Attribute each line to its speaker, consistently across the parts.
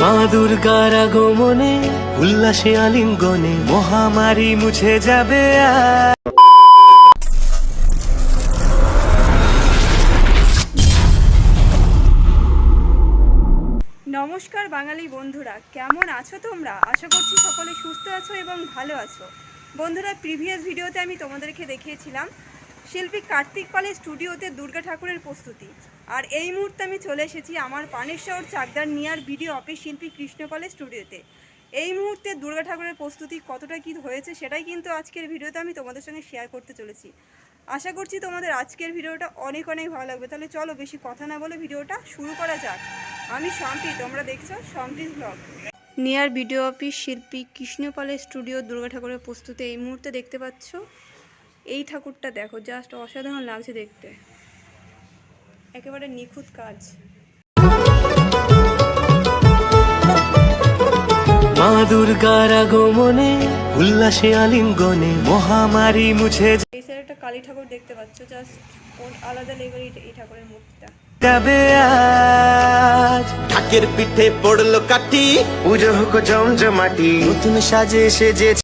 Speaker 1: মা দুর্গার আগমনে উল্লাসে আলিঙ্গনে মহামারী মুছে যাবে আজ।
Speaker 2: নমস্কার বাঙালি বন্ধুরা, কেমন আছো তোমরা? আশা করছি সকলে সুস্থ আছো এবং ভালো আছো। বন্ধুরা, প্রিভিয়াস ভিডিওতে আমি তোমাদেরকে দেখিয়েছিলাম শিল্পী কার্তিক পালের স্টুডিওতে দুর্গা ঠাকুরের প্রস্তুতি। আর এই মুহূর্তে আমি চলে এসেছি আমার পানেশ্বর চাকদার নিয়ার ভিডিও অফিস শিল্পী কৃষ্ণ পালের স্টুডিওতে। এই মুহূর্তে দুর্গা ঠাকুরের প্রস্তুতি কতটা কী হয়েছে সেটাই কিন্তু আজকের ভিডিওতে আমি তোমাদের সঙ্গে শেয়ার করতে চলেছি। আশা করছি তোমাদের আজকের ভিডিওটা অনেক ভালো লাগবে। তাহলে চলো বেশি কথা না বলে ভিডিওটা শুরু করা যাক। আমি সম্পি, তোমরা দেখছো সম্পিস ব্লগ। নিয়ার ভিডিও অফিস শিল্পী কৃষ্ণ পালের স্টুডিও দুর্গা ঠাকুরের প্রস্তুতি এই মুহূর্তে দেখতে পাচ্ছ। এই ঠাকুরটা দেখো, জাস্ট অসাধারণ লাগছে দেখতে, একেবারে নিখুঁত কাজ।
Speaker 1: মা দুর্গার আগমনে উল্লাসে আলিঙ্গনে মহামারী মুছে
Speaker 2: এই সাইডে একটা কালী ঠাকুর দেখতে পাচ্ছ, জাস্ট আলাদা লেগের এই ঠাকুরের মূর্তিটা
Speaker 1: যাবে আজ। ঢাকের পিঠে পড়লো কাঠি, পুজো হোক জমজমাটি, নতুন সাজে সেজেছে।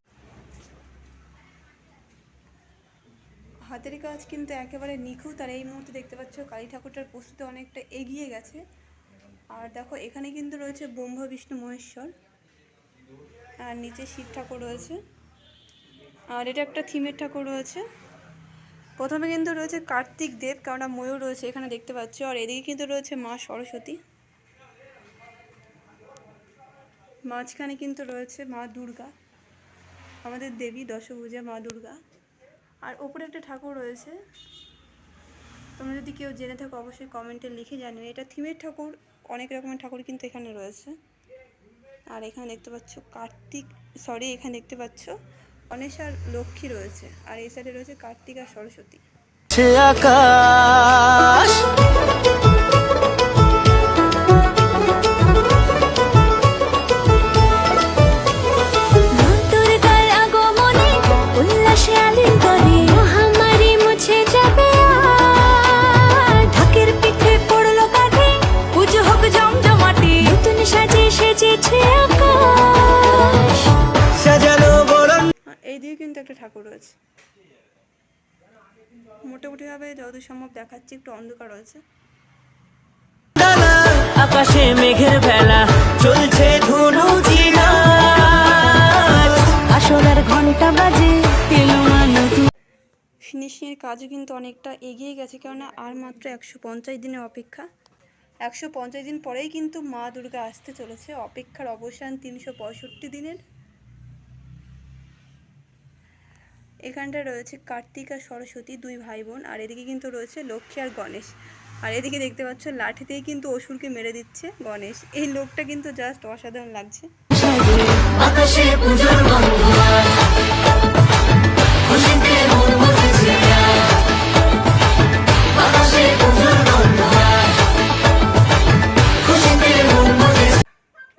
Speaker 2: হাতের কাজ কিন্তু একেবারে নিখুঁত। আর এই মুহূর্তে দেখতে পাচ্ছ কালী ঠাকুরটার প্রস্তুতি অনেকটা এগিয়ে গেছে। আর দেখো এখানে কিন্তু রয়েছে ব্রহ্মা বিষ্ণু মহেশ্বর, আর নিচে শিব ঠাকুর রয়েছে, আর এটা একটা থিমের ঠাকুর রয়েছে। প্রথমে কিন্তু রয়েছে কার্তিক দেব, কারণ ময়ূর রয়েছে এখানে দেখতে পাচ্ছ। আর এদিকে কিন্তু রয়েছে মা সরস্বতী, মাঝখানে কিন্তু রয়েছে মা দুর্গা, আমাদের দেবী দশভুজা মা দুর্গা। আর ওপরে একটা ঠাকুর রয়েছে, তোমরা যদি কেউ জেনে থাকো অবশ্যই কমেন্টে লিখে জানিও। এটা থিমের ঠাকুর, অনেক রকমের ঠাকুর কিন্তু এখানে রয়েছে। আর এখানে দেখতে পাচ্ছ এখানে দেখতে পাচ্ছ গণেশ আর লক্ষ্মী রয়েছে। আর এই সাইডে রয়েছে কার্তিক আর সরস্বতী।
Speaker 1: আকাশ
Speaker 2: এইদিকে কিন্তু একটা ঠাকুর রয়েছে, মোটামুটিভাবে যতদূর সম্ভব দেখাচ্ছি, একটু অন্ধকার রয়েছে।
Speaker 1: আকাশে মেঘের ভেলা চলছে ধনু আসলের ঘন্টা বাজে
Speaker 2: ফিনিশিংয়ের কাজও কিন্তু অনেকটা এগিয়ে গেছে, কেননা আর মাত্র 150 দিনের অপেক্ষা। 150 দিন পরেই কিন্তু মা দুর্গা আসতে চলেছে। অপেক্ষার অবসান 365 দিনের। এখানটা রয়েছে কার্তিক আর সরস্বতী, দুই ভাই বোন। আর এদিকে কিন্তু রয়েছে লক্ষ্মী আর গণেশ। আর এদিকে দেখতে পাচ্ছ লাঠিতেই কিন্তু অসুরকে মেরে দিচ্ছে গণেশ। এই লোকটা কিন্তু জাস্ট অসাধারণ লাগছে।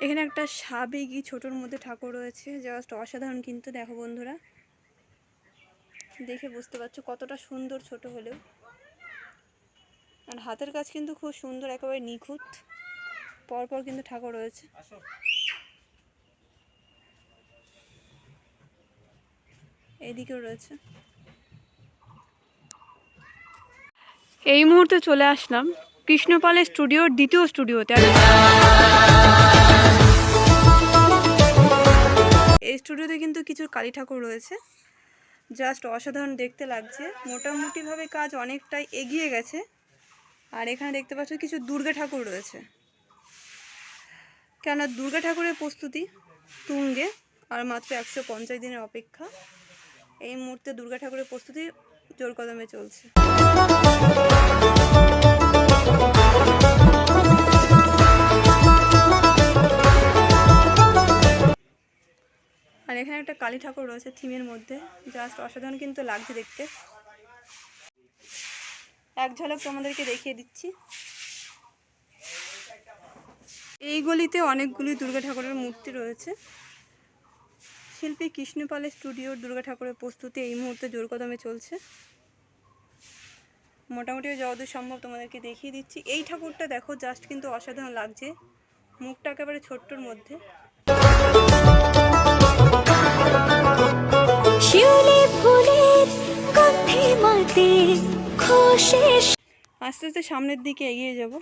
Speaker 2: এখানে একটা সাবেকি ছোটোর মধ্যে ঠাকুর রয়েছে, জাস্ট অসাধারণ কিন্তু। দেখো বন্ধুরা, দেখে বুঝতে পারছো কতটা সুন্দর ছোট হলেও। আর হাতের কাজ কিন্তু খুব সুন্দর, একেবারে নিখুঁত। পরপর কিন্তু ঠাকুর রয়েছে। এইদিকেও রয়েছে। এই মুহূর্তে চলে আসলাম কৃষ্ণ পালের স্টুডিওর দ্বিতীয় স্টুডিওতে। এই স্টুডিওতে কিন্তু কিছু কালী ঠাকুর রয়েছে, জাস্ট অসাধারণ দেখতে লাগছে। মোটামুটিভাবে কাজ অনেকটাই এগিয়ে গেছে। আর এখানে দেখতে পাচ্ছ কিছু দুর্গা ঠাকুর রয়েছে, কেননা দুর্গা ঠাকুরের প্রস্তুতি তুঙ্গে। আর মাত্র 150 দিনের অপেক্ষা। এই মুহূর্তে দুর্গা ঠাকুরের প্রস্তুতি জোর কদমে চলছে। আর এখানে একটা কালী ঠাকুর রয়েছে থিমের মধ্যে, জাস্ট অসাধারণ কিন্তু লাগছে দেখতে। এক ঝলক তোমাদেরকে দেখিয়ে দিচ্ছি। এই গলিতে অনেকগুলি দুর্গা ঠাকুরের মূর্তি রয়েছে। শিল্পী কৃষ্ণ পালের স্টুডিওর দুর্গা ঠাকুরের প্রস্তুতি এই মুহূর্তে জোর কদমে চলছে। মোটামুটি যতদূর সম্ভব তোমাদেরকে দেখিয়ে দিচ্ছি। এই ঠাকুরটা দেখো, জাস্ট কিন্তু অসাধারণ লাগছে। মুখটা একেবারে ছোট্টর মধ্যে।
Speaker 3: শিউলি ফুলের গন্ধে মাতে খুশির
Speaker 2: আস্তে আস্তে সামনের দিকে এগিয়ে যাব।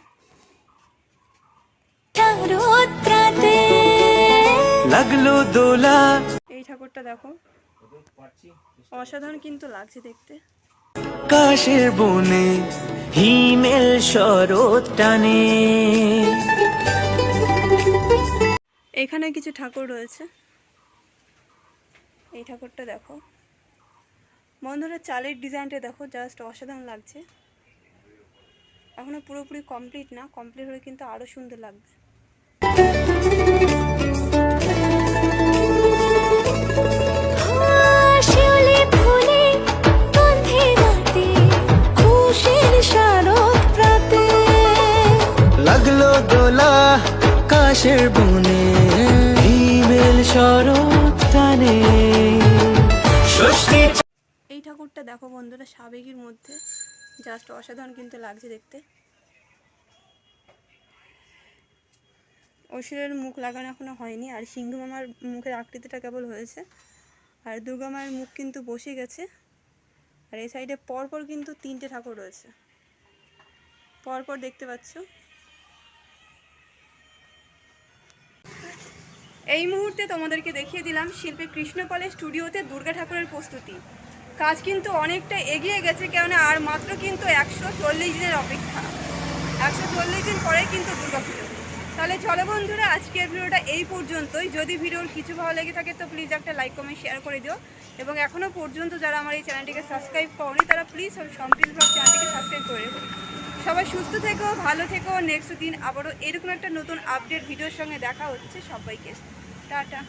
Speaker 3: রোদ্রাতে
Speaker 1: লাগলো দোলা,
Speaker 2: এই ঠাকুরটা দেখো, অসাধারণ কিন্তু লাগছে দেখতে।
Speaker 1: কাশের বনে হিমেল শরৎ টানে।
Speaker 2: এখানে কিছু ঠাকুর রয়েছে, এই ঠাকুরটা দেখো বন্ধুরা, চালের ডিজাইনটা দেখো, জাস্ট অসাধারণ লাগছে। এখনো পুরোপুরি কমপ্লিট না, কমপ্লিট হলে কিন্তু আরো সুন্দর লাগবে।
Speaker 3: শিউলি ফুলের গন্ধে মাতে খুশির শারদ প্রাতে
Speaker 1: লাগলো দোলা, কাশের বনে হিমেল শরৎ টানে। ষষ্ঠী
Speaker 2: এই ঠাকুরটা দেখো বন্ধুরা, সাবেকির মধ্যে, জাস্ট অসাধারণ কিন্তু লাগছে দেখতে। অসুরের মুখ লাগানো এখনো হয়নি, আর সিংহ মামার মুখের আকৃতিটা কেবল হয়েছে, আর দুর্গা মায়ের মুখ কিন্তু বসে গেছে। আর এই সাইডে পরপর কিন্তু 3টে ঠাকুর রয়েছে, পরপর দেখতে পাচ্ছ। এই মুহূর্তে তোমাদেরকে দেখিয়ে দিলাম শিল্পী কৃষ্ণপালের স্টুডিওতে দুর্গা ঠাকুরের প্রস্তুতি। কাজ কিন্তু অনেকটা এগিয়ে গেছে, কেননা আর মাত্র কিন্তু 140 দিনের অপেক্ষা। 140 দিন পরে কিন্তু দুর্গা পুজো। তাহলে চলো বন্ধুরা, আজকের ভিডিওটা এই পর্যন্তই। যদি ভিডিওর কিছু ভালো লেগে থাকে তো প্লিজ একটা লাইক কমেন্ট শেয়ার করে দিও, এবং এখনও পর্যন্ত যারা আমার এই চ্যানেলটিকে সাবস্ক্রাইব করনি তারা প্লিজ সম্প্রীত ব্লগ চ্যানেলটিকে সাবস্ক্রাইব করে দেবো। সবাই সুস্থ থেকো, ভালো থেকো। নেক্সট দিন আবারও এরকম একটা নতুন আপডেট ভিডিওর সঙ্গে দেখা হচ্ছে। সবাইকে টাটা।